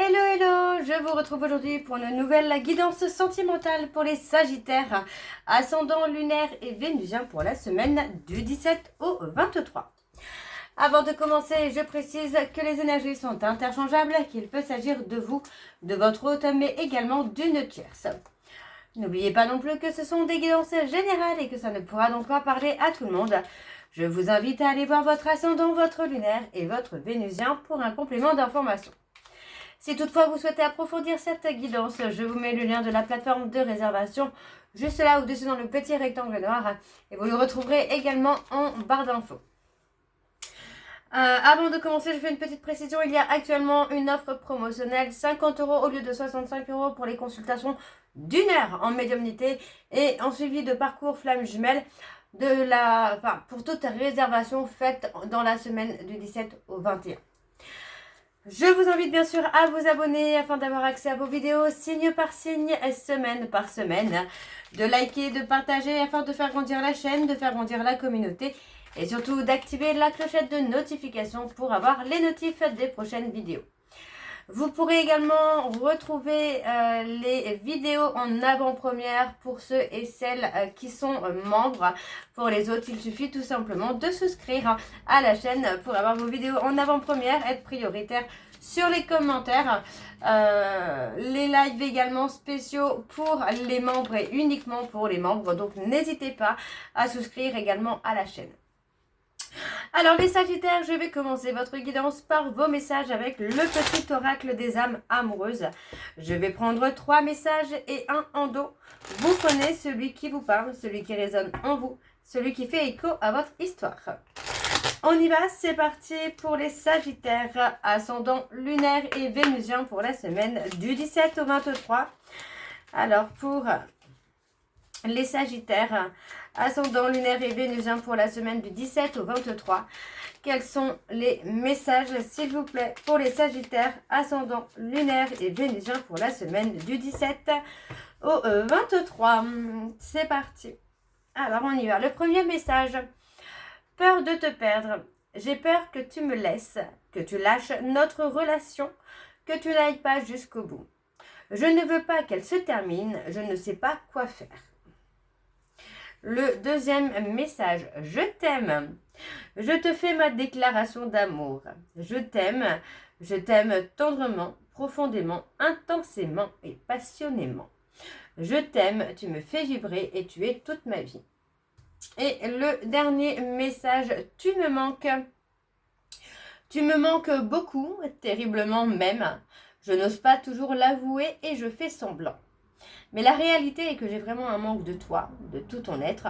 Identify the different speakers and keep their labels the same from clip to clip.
Speaker 1: Hello, hello, je vous retrouve aujourd'hui pour une nouvelle guidance sentimentale pour les Sagittaires, ascendant lunaire et vénusien pour la semaine du 17 au 23. Avant de commencer, je précise que les énergies sont interchangeables, qu'il peut s'agir de vous, de votre hôte, mais également d'une tierce. N'oubliez pas non plus que ce sont des guidances générales et que ça ne pourra donc pas parler à tout le monde. Je vous invite à aller voir votre ascendant, votre lunaire et votre vénusien pour un complément d'information. Si toutefois vous souhaitez approfondir cette guidance, je vous mets le lien de la plateforme de réservation juste là au-dessus dans le petit rectangle noir et vous le retrouverez également en barre d'infos. Avant de commencer, je fais une petite précision. Il y a actuellement une offre promotionnelle, 50 € au lieu de 65 € pour les consultations d'une heure en médiumnité et en suivi de parcours flamme jumelle pour toute réservation faite dans la semaine du 17 au 21. Je vous invite bien sûr à vous abonner afin d'avoir accès à vos vidéos signe par signe, semaine par semaine, de liker, de partager afin de faire grandir la chaîne, de faire grandir la communauté et surtout d'activer la clochette de notification pour avoir les notifs des prochaines vidéos. Vous pourrez également retrouver les vidéos en avant-première pour ceux et celles qui sont membres. Pour les autres, il suffit tout simplement de souscrire à la chaîne pour avoir vos vidéos en avant-première, être prioritaire sur les commentaires. Les lives également spéciaux pour les membres et uniquement pour les membres. Donc n'hésitez pas à souscrire également à la chaîne. Alors les Sagittaires, je vais commencer votre guidance par vos messages avec le petit oracle des âmes amoureuses. Je vais prendre 3 messages et un en dos. Vous prenez celui qui vous parle, celui qui résonne en vous, celui qui fait écho à votre histoire. On y va, c'est parti pour les Sagittaires, ascendant lunaire et vénusien pour la semaine du 17 au 23. Alors pour les Sagittaires, ascendant lunaire et vénusien pour la semaine du 17 au 23. Quels sont les messages, s'il vous plaît, pour les Sagittaires, ascendant lunaire et vénusien pour la semaine du 17 au 23. C'est parti. Alors, on y va. Le premier message. Peur de te perdre. J'ai peur que tu me laisses, que tu lâches notre relation, que tu n'ailles pas jusqu'au bout. Je ne veux pas qu'elle se termine, je ne sais pas quoi faire. Le deuxième message, je t'aime. Je te fais ma déclaration d'amour. Je t'aime tendrement, profondément, intensément et passionnément. Je t'aime, tu me fais vibrer et tu es toute ma vie. Et le dernier message, tu me manques. Tu me manques beaucoup, terriblement même. Je n'ose pas toujours l'avouer et je fais semblant. Mais la réalité est que j'ai vraiment un manque de toi, de tout ton être.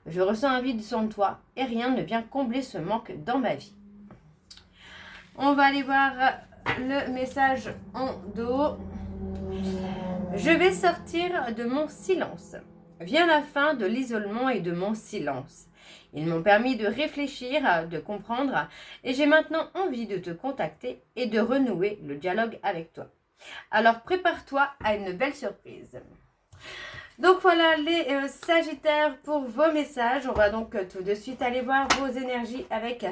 Speaker 1: Je ressens un vide sans toi et rien ne vient combler ce manque dans ma vie. On va aller voir le message en dos. Je vais sortir de mon silence. Vient la fin de l'isolement et de mon silence. Ils m'ont permis de réfléchir, de comprendre et j'ai maintenant envie de te contacter et de renouer le dialogue avec toi. Alors prépare-toi à une belle surprise. Donc voilà les Sagittaires pour vos messages. On va donc tout de suite aller voir vos énergies avec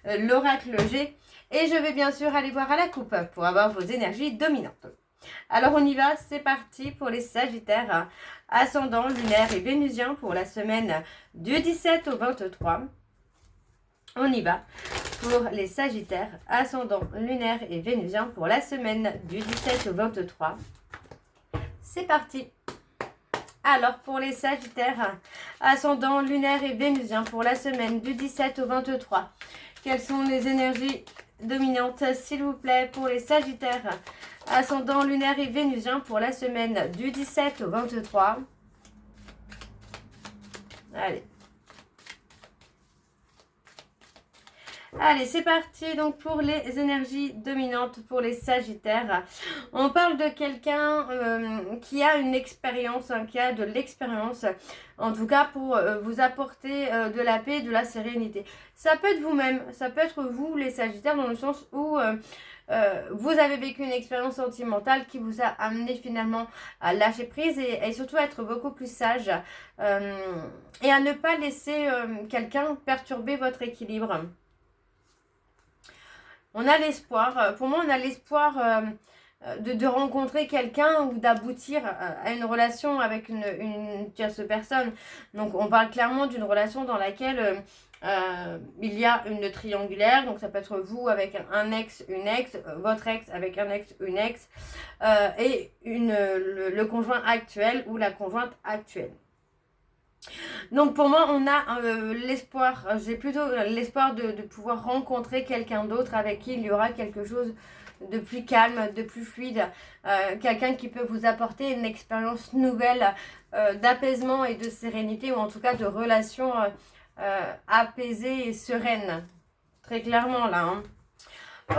Speaker 1: l'oracle G. Et je vais bien sûr aller voir à la coupe pour avoir vos énergies dominantes. Alors on y va, c'est parti pour les Sagittaires, ascendant lunaire et vénusien pour la semaine du 17 au 23. On y va pour les Sagittaires, ascendant lunaire et vénusien pour la semaine du 17 au 23. C'est parti. Alors pour les Sagittaires, ascendant lunaire et vénusien pour la semaine du 17 au 23. Quelles sont les énergies dominantes, s'il vous plaît, pour les Sagittaires, ascendant lunaire et vénusien pour la semaine du 17 au 23. Allez, c'est parti donc pour les énergies dominantes pour les Sagittaires. On parle de quelqu'un qui a une expérience, qui a de l'expérience, en tout cas pour vous apporter de la paix, de la sérénité. Ça peut être vous-même, ça peut être vous les Sagittaires dans le sens où vous avez vécu une expérience sentimentale qui vous a amené finalement à lâcher prise et surtout à être beaucoup plus sage et à ne pas laisser quelqu'un perturber votre équilibre. On a l'espoir, pour moi on a l'espoir de rencontrer quelqu'un ou d'aboutir à une relation avec une tierce personne. Donc on parle clairement d'une relation dans laquelle il y a une triangulaire, donc ça peut être vous avec un ex, une ex, votre ex avec un ex, une ex, et le conjoint actuel ou la conjointe actuelle. Donc pour moi, on a l'espoir, j'ai plutôt l'espoir de pouvoir rencontrer quelqu'un d'autre avec qui il y aura quelque chose de plus calme, de plus fluide, quelqu'un qui peut vous apporter une expérience nouvelle d'apaisement et de sérénité, ou en tout cas de relations apaisées et sereines. Très clairement là. Hein.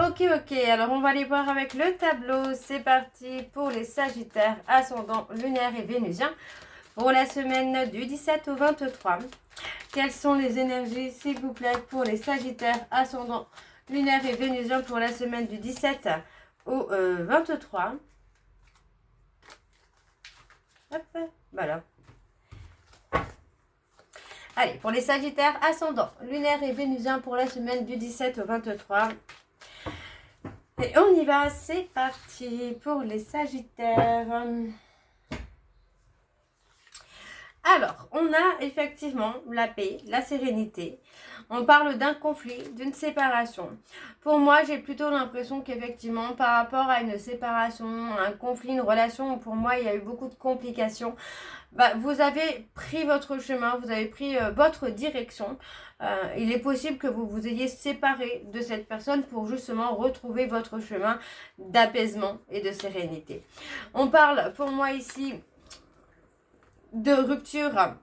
Speaker 1: Ok, alors on va aller voir avec le tableau. C'est parti pour les Sagittaires, ascendant lunaire et vénusien. Pour la semaine du 17 au 23, quelles sont les énergies, s'il vous plaît, pour les Sagittaires, ascendant lunaire et vénusien pour la semaine du 17 au 23. Hop, voilà. Allez, pour les Sagittaires, ascendant lunaire et vénusien pour la semaine du 17 au 23. Et on y va, c'est parti pour les Sagittaires. Alors, on a effectivement la paix, la sérénité. On parle d'un conflit, d'une séparation. Pour moi, j'ai plutôt l'impression qu'effectivement, par rapport à une séparation, un conflit, une relation, où pour moi, il y a eu beaucoup de complications, vous avez pris votre chemin, vous avez pris votre direction. Il est possible que vous vous ayez séparé de cette personne pour justement retrouver votre chemin d'apaisement et de sérénité. On parle, pour moi ici, de rupture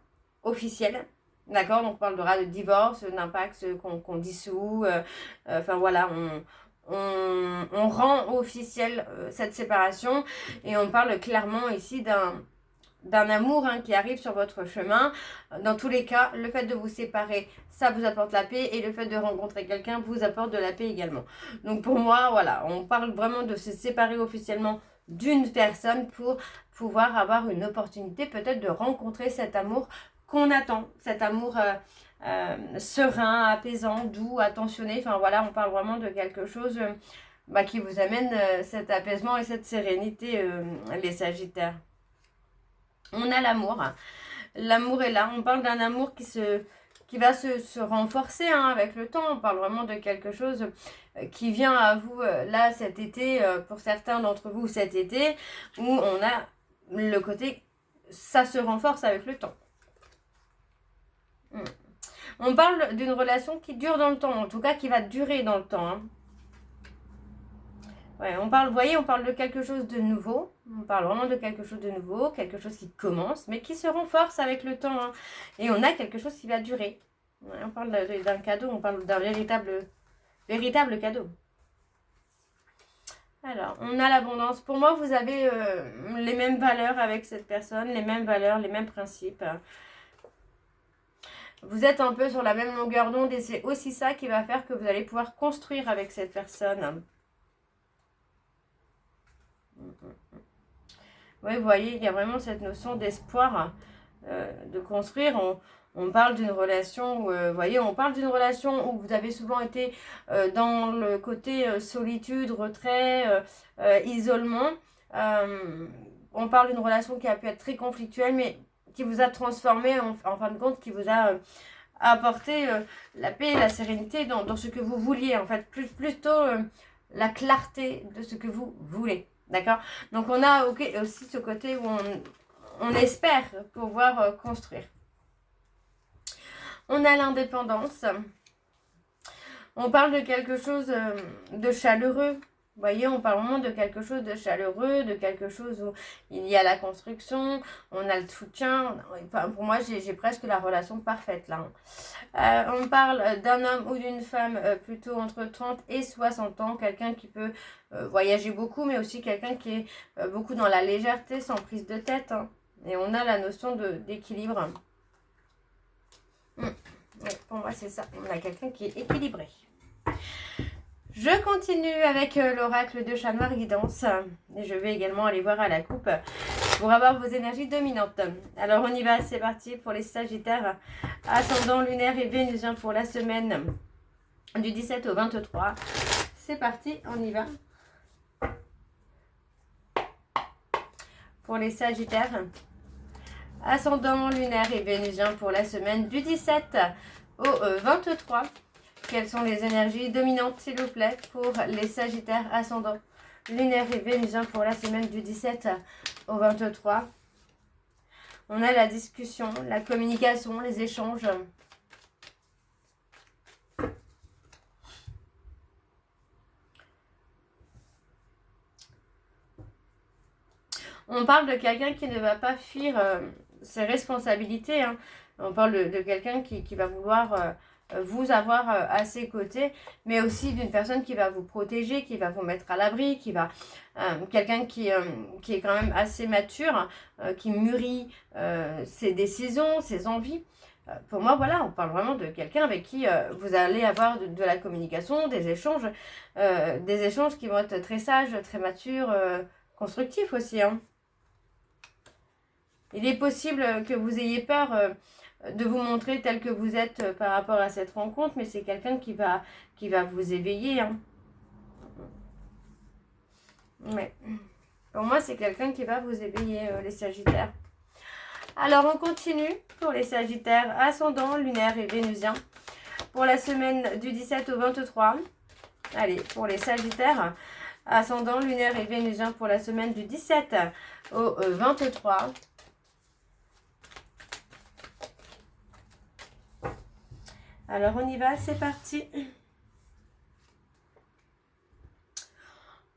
Speaker 1: officielle, d'accord, donc on parlera de divorce, d'impact qu'on dissout, enfin voilà, on rend officielle cette séparation, et on parle clairement ici d'un amour qui arrive sur votre chemin. Dans tous les cas, le fait de vous séparer, ça vous apporte la paix, et le fait de rencontrer quelqu'un vous apporte de la paix également. Donc pour moi, voilà, on parle vraiment de se séparer officiellement d'une personne pour pouvoir avoir une opportunité peut-être de rencontrer cet amour qu'on attend, cet amour serein, apaisant, doux, attentionné. Enfin voilà, on parle vraiment de quelque chose qui vous amène cet apaisement et cette sérénité, les Sagittaires. On a l'amour. L'amour est là. On parle d'un amour qui va se renforcer avec le temps. On parle vraiment de quelque chose qui vient à vous là cet été, pour certains d'entre vous cet été, où on a le côté, ça se renforce avec le temps. On parle d'une relation qui dure dans le temps, en tout cas qui va durer dans le temps. Hein. Ouais, on parle, vous voyez, on parle de quelque chose de nouveau. On parle vraiment de quelque chose de nouveau, quelque chose qui commence, mais qui se renforce avec le temps. Hein. Et on a quelque chose qui va durer. Ouais, on parle d'un cadeau, on parle d'un véritable cadeau. Alors, on a l'abondance. Pour moi, vous avez les mêmes valeurs avec cette personne, les mêmes valeurs, les mêmes principes. Vous êtes un peu sur la même longueur d'onde, et c'est aussi ça qui va faire que vous allez pouvoir construire avec cette personne. Oui, vous voyez, il y a vraiment cette notion d'espoir de construire. On parle d'une relation où, vous voyez, on parle d'une relation où vous avez souvent été dans le côté solitude, retrait, isolement. On parle d'une relation qui a pu être très conflictuelle, mais qui vous a transformé, en fin de compte, qui vous a apporté la paix et la sérénité dans ce que vous vouliez, en fait, plutôt la clarté de ce que vous voulez. D'accord? Donc on a aussi ce côté où on espère pouvoir construire. On a l'indépendance. On parle de quelque chose de chaleureux. Vous voyez, on parle vraiment de quelque chose de chaleureux, de quelque chose où il y a la construction, on a le soutien. Enfin, pour moi, j'ai presque la relation parfaite là. On parle d'un homme ou d'une femme plutôt entre 30 et 60 ans, quelqu'un qui peut voyager beaucoup, mais aussi quelqu'un qui est beaucoup dans la légèreté, sans prise de tête. Hein. Et on a la notion d'équilibre. Ouais, pour moi, c'est ça. On a quelqu'un qui est équilibré. Je continue avec l'oracle de Chat Noir Guidance. Et je vais également aller voir à la coupe pour avoir vos énergies dominantes. Alors, on y va. C'est parti pour les Sagittaires. Ascendant lunaire et vénusien pour la semaine du 17 au 23. C'est parti. On y va. pour les Sagittaires. Ascendant lunaire et vénusien pour la semaine du 17 au 23. Quelles sont les énergies dominantes, s'il vous plaît, pour les Sagittaires ascendant lunaire et vénusien pour la semaine du 17 au 23. On a la discussion, la communication, les échanges. On parle de quelqu'un qui ne va pas fuir ses responsabilités. Hein. On parle de quelqu'un qui va vouloir vous avoir à ses côtés, mais aussi d'une personne qui va vous protéger, qui va vous mettre à l'abri, qui va quelqu'un qui est quand même assez mature, qui mûrit ses décisions, ses envies. Pour moi, voilà, on parle vraiment de quelqu'un avec qui vous allez avoir de la communication, des échanges qui vont être très sages, très matures, constructifs aussi. Hein. Il est possible que vous ayez peur de vous montrer tel que vous êtes par rapport à cette rencontre, mais c'est quelqu'un qui va vous éveiller. Hein. Ouais. Pour moi, c'est quelqu'un qui va vous éveiller, les Sagittaires. Alors, on continue pour les Sagittaires ascendant, lunaire et vénusien. Pour la semaine du 17 au 23. Allez, pour les Sagittaires ascendant, lunaire et vénusien pour la semaine du 17 au 23. Alors, on y va, c'est parti.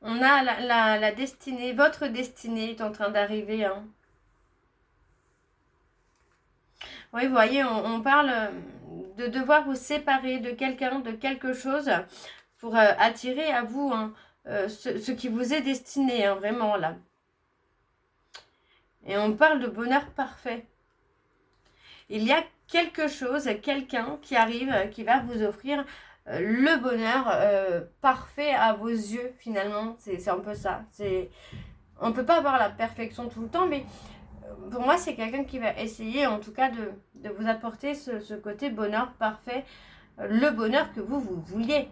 Speaker 1: On a la destinée, votre destinée est en train d'arriver. Hein. Oui, vous voyez, on parle de devoir vous séparer de quelqu'un, de quelque chose, pour attirer à vous hein, ce qui vous est destiné, hein, vraiment, là. Et on parle de bonheur parfait. Il y a quelque chose, quelqu'un qui arrive, qui va vous offrir le bonheur parfait à vos yeux, finalement. C'est un peu ça. On ne peut pas avoir la perfection tout le temps, mais pour moi, c'est quelqu'un qui va essayer, en tout cas, de vous apporter ce côté bonheur parfait, le bonheur que vous vouliez.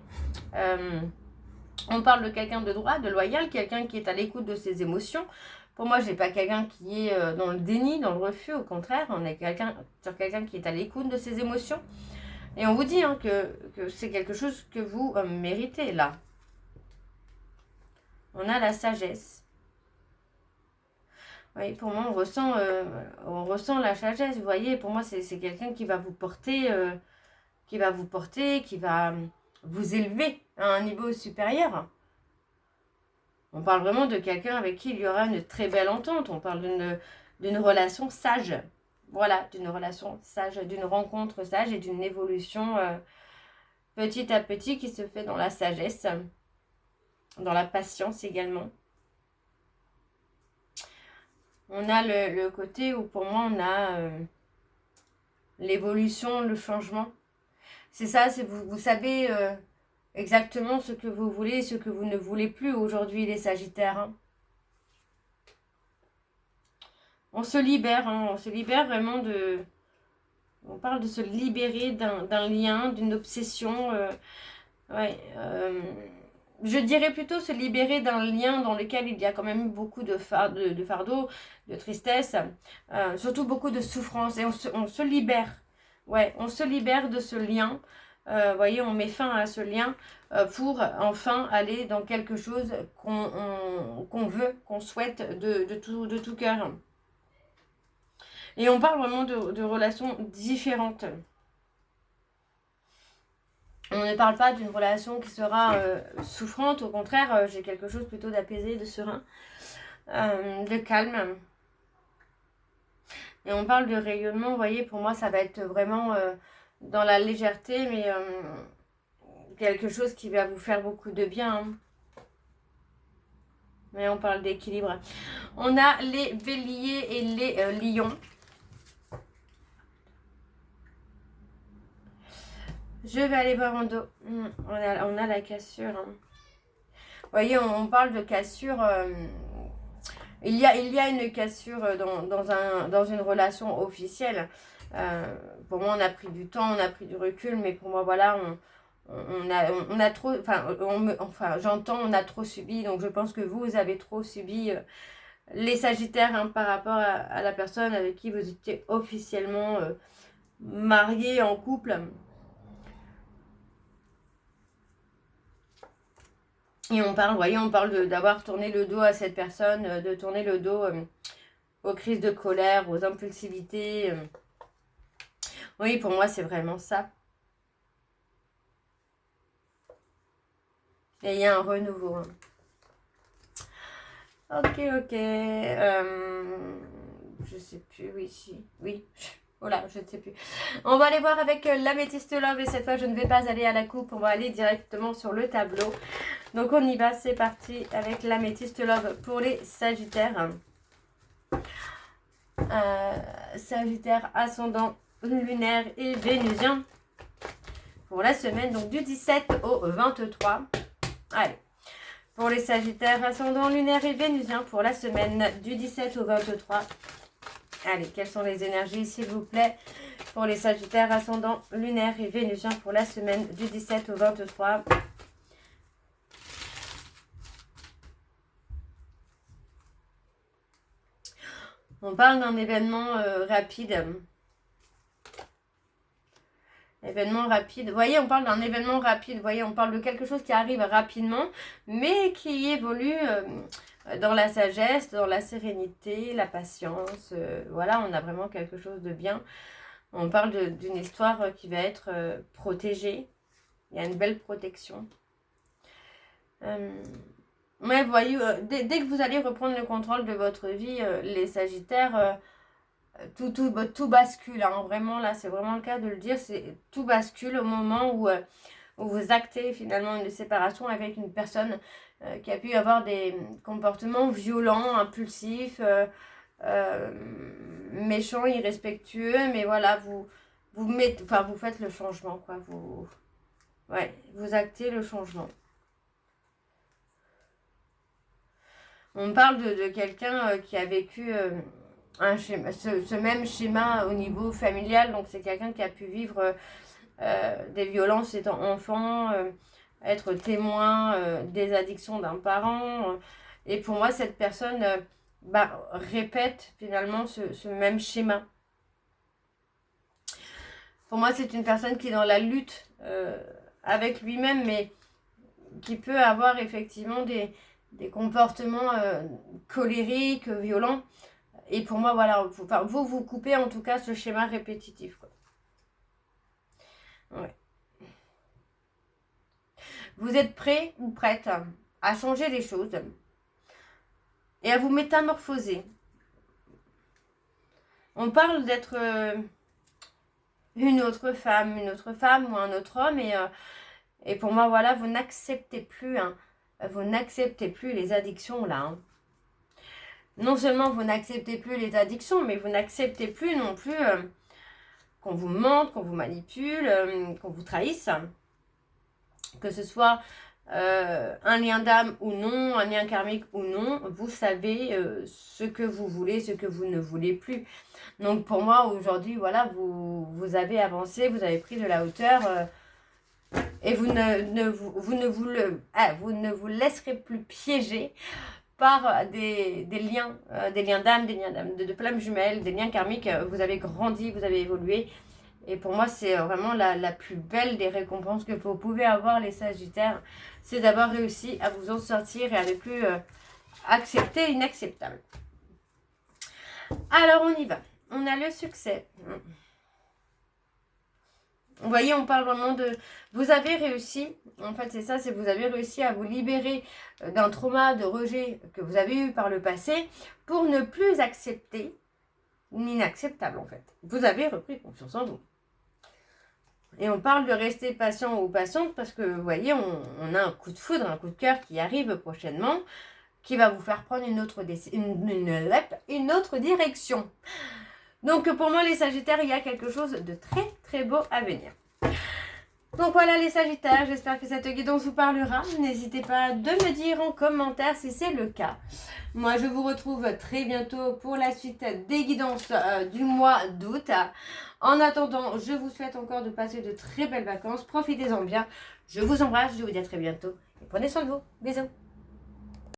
Speaker 1: On parle de quelqu'un de droit, de loyal, quelqu'un qui est à l'écoute de ses émotions. Pour moi, je n'ai pas quelqu'un qui est dans le déni, dans le refus. Au contraire, on est sur quelqu'un qui est à l'écoute de ses émotions. Et on vous dit hein, que c'est quelque chose que vous méritez, là. On a la sagesse. Oui, pour moi, on ressent la sagesse. Vous voyez, pour moi, c'est quelqu'un qui va vous porter, qui va vous élever à un niveau supérieur. On parle vraiment de quelqu'un avec qui il y aura une très belle entente. On parle d'une relation sage. Voilà, d'une relation sage, d'une rencontre sage et d'une évolution petit à petit qui se fait dans la sagesse, dans la patience également. On a le côté où pour moi on a l'évolution, le changement. C'est ça, c'est vous savez exactement ce que vous voulez, ce que vous ne voulez plus aujourd'hui les Sagittaires. Hein. On se libère, hein, on se libère vraiment de... On parle de se libérer d'un lien, d'une obsession. Je dirais plutôt se libérer d'un lien dans lequel il y a quand même beaucoup de fardeau, de tristesse, surtout beaucoup de souffrance. Et on se libère. Ouais, on se libère de ce lien. Vous voyez, on met fin à ce lien pour enfin aller dans quelque chose qu'on veut, qu'on souhaite de tout cœur. Et on parle vraiment de relations différentes. On ne parle pas d'une relation qui sera souffrante, au contraire, j'ai quelque chose plutôt d'apaisé, de serein, de calme. Et on parle de rayonnement, vous voyez, pour moi ça va être vraiment dans la légèreté, mais quelque chose qui va vous faire beaucoup de bien. Hein. Mais on parle d'équilibre. On a les béliers et les lions. Je vais aller voir en dos. On a la cassure. Hein. Vous voyez, on parle de cassure. Il y a une cassure dans une relation officielle. Pour moi, on a pris du temps, on a pris du recul, mais pour moi, voilà, on a trop... Enfin, j'entends, on a trop subi. Donc, je pense que vous avez trop subi les Sagittaires, hein, par rapport à la personne avec qui vous étiez officiellement marié, en couple. Et on parle, vous voyez, on parle d'avoir tourné le dos à cette personne, de tourner le dos aux crises de colère, aux impulsivités. Oui, pour moi, c'est vraiment ça. Et il y a un renouveau. Hein. Ok, ok. Je sais plus, oui, si. Oui. Voilà, je ne sais plus. On va aller voir avec l'améthyste love. Et cette fois, je ne vais pas aller à la coupe. On va aller directement sur le tableau. Donc, on y va. C'est parti avec l'améthyste love pour les Sagittaires. Sagittaire, ascendant, lunaire et vénusien. Pour la semaine, donc du 17 au 23. Allez. Pour les Sagittaires, ascendant, lunaire et vénusien. Pour la semaine du 17 au 23. Allez, quelles sont les énergies, s'il vous plaît, pour les Sagittaires, ascendant, lunaire et vénusien pour la semaine du 17 au 23. On parle d'un événement rapide. Événement rapide. Vous voyez, on parle d'un événement rapide. Vous voyez, on parle de quelque chose qui arrive rapidement, mais qui évolue dans la sagesse, dans la sérénité, la patience. Voilà, on a vraiment quelque chose de bien. On parle d'une histoire qui va être protégée. Il y a une belle protection. Ouais, vous voyez, dès que vous allez reprendre le contrôle de votre vie, les Sagittaires, tout bascule. Hein. Vraiment, là, c'est vraiment le cas de le dire. Tout bascule au moment où vous actez finalement une séparation avec une personne qui a pu avoir des comportements violents, impulsifs, méchants, irrespectueux. Mais voilà, vous faites le changement, quoi. Vous actez le changement. On parle de quelqu'un qui a vécu un schéma, ce même schéma au niveau familial. Donc, c'est quelqu'un qui a pu vivre des violences étant enfant, être témoin des addictions d'un parent. Et pour moi, cette personne répète finalement ce même schéma. Pour moi, c'est une personne qui est dans la lutte avec lui-même, mais qui peut avoir effectivement des comportements colériques, violents. Et pour moi, voilà, vous coupez en tout cas ce schéma répétitif. Quoi. Ouais. Vous êtes prêt ou prête à changer les choses et à vous métamorphoser. On parle d'être une autre femme ou un autre homme et pour moi, voilà, vous n'acceptez plus, hein, vous n'acceptez plus les addictions là. Hein. Non seulement vous n'acceptez plus les addictions, mais vous n'acceptez plus non plus qu'on vous mente, qu'on vous manipule, qu'on vous trahisse. Que ce soit un lien d'âme ou non, un lien karmique ou non, vous savez ce que vous voulez, ce que vous ne voulez plus. Donc pour moi, aujourd'hui, voilà, vous avez avancé, vous avez pris de la hauteur et vous ne vous laisserez plus piéger par des liens d'âme, des liens d'âme, de flammes jumelles, des liens karmiques. Vous avez grandi, vous avez évolué. Et pour moi, c'est vraiment la plus belle des récompenses que vous pouvez avoir, les Sagittaires. C'est d'avoir réussi à vous en sortir et à ne plus accepter l'inacceptable. Alors, on y va. On a le succès. Vous voyez, on parle vraiment de... Vous avez réussi, en fait c'est ça, c'est vous avez réussi à vous libérer d'un trauma de rejet que vous avez eu par le passé pour ne plus accepter l'inacceptable en fait. Vous avez repris confiance en vous. Et on parle de rester patient ou patiente parce que vous voyez, on a un coup de foudre, un coup de cœur qui arrive prochainement qui va vous faire prendre une autre direction. Donc pour moi les Sagittaires, il y a quelque chose de très très beau à venir. Donc voilà les Sagittaires, j'espère que cette guidance vous parlera. N'hésitez pas de me dire en commentaire si c'est le cas. Moi je vous retrouve très bientôt pour la suite des guidances du mois d'août. En attendant, je vous souhaite encore de passer de très belles vacances. Profitez-en bien. Je vous embrasse, je vous dis à très bientôt. Et prenez soin de vous. Bisous.